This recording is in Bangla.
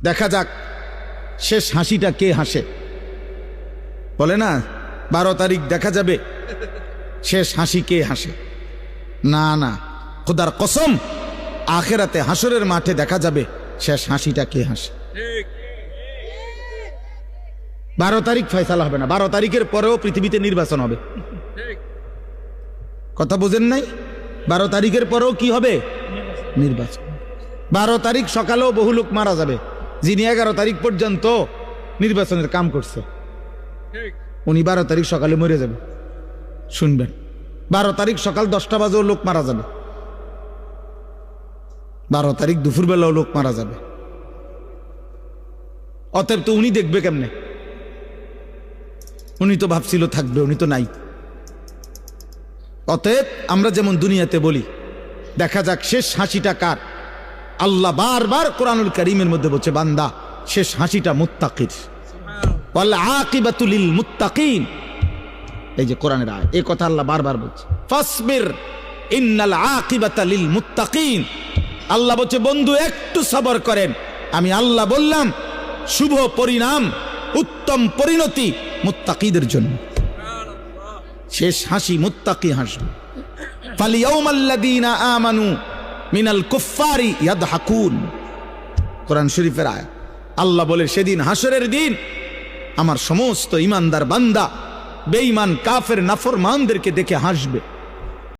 দেখা যাক শেষ হাসিটা কে হাসে। বলে না 12 তারিখ দেখা যাবে শেষ হাসি কে হাসে। না না, খোদার কসম, আখেরাতে হাসরের মাঠে দেখা যাবে শেষ হাসিটা কে হাসে। 12 তারিখ ফয়সালা হবে না, 12 তারিখের পরেও পৃথিবীতে নির্বাচন হবে। কথা বোঝেন নাই? 12 তারিখের পরেও কি হবে? নির্বাচন। 12 তারিখ সকালেও বহু লোক মারা যাবে, যিনি 11 তারিখ পর্যন্ত নির্বাচনের কাম করছে, উনি 12 তারিখ সকালে মরে যাবে। শুনবেন, 12 তারিখ সকাল 10টা বাজেও লোক মারা যাবে, 12 তারিখ দুপুরবেলাও লোক মারা যাবে। অতএব তো উনি দেখবে কেমনে? উনি তো ভাবছিল থাকবে, উনি তো নাই। অতএব আমরা যেমন দুনিয়াতে বলি দেখা যাক শেষ হাসিটা কার, আল্লাহ বারবার কোরআনুল কারীমের মধ্যে বলছে, বান্দা শেষ হাসিটা মুত্তাকির, ওয়াল আকিবাতু লিল মুত্তাকিন। এই যে কোরআনের আয়াত, এই কথা আল্লাহ বারবার বলছে, ফাসবির ইন্নাল আকিবাতা লিল মুত্তাকিন। আল্লাহ বলছে, বন্ধু একটু সবর করেন, আমি আল্লাহ বললাম শুভ পরিণাম, উত্তম পরিণতি মুত্তাকিদের জন্য। শেষ হাসি মুত্তাকি হাসবে। ফালিয়াউমাল্লাযীনা আমানু মিনাল কুফফারি ইয়াদহাকুন, কোরআন শরীফের আয়াত। আল্লাহ বলে, সেদিন হাসরের দিন আমার সমস্ত ঈমানদার বান্দা বেঈমান কাফের নাফরমানদেরকে দেখে হাসবে।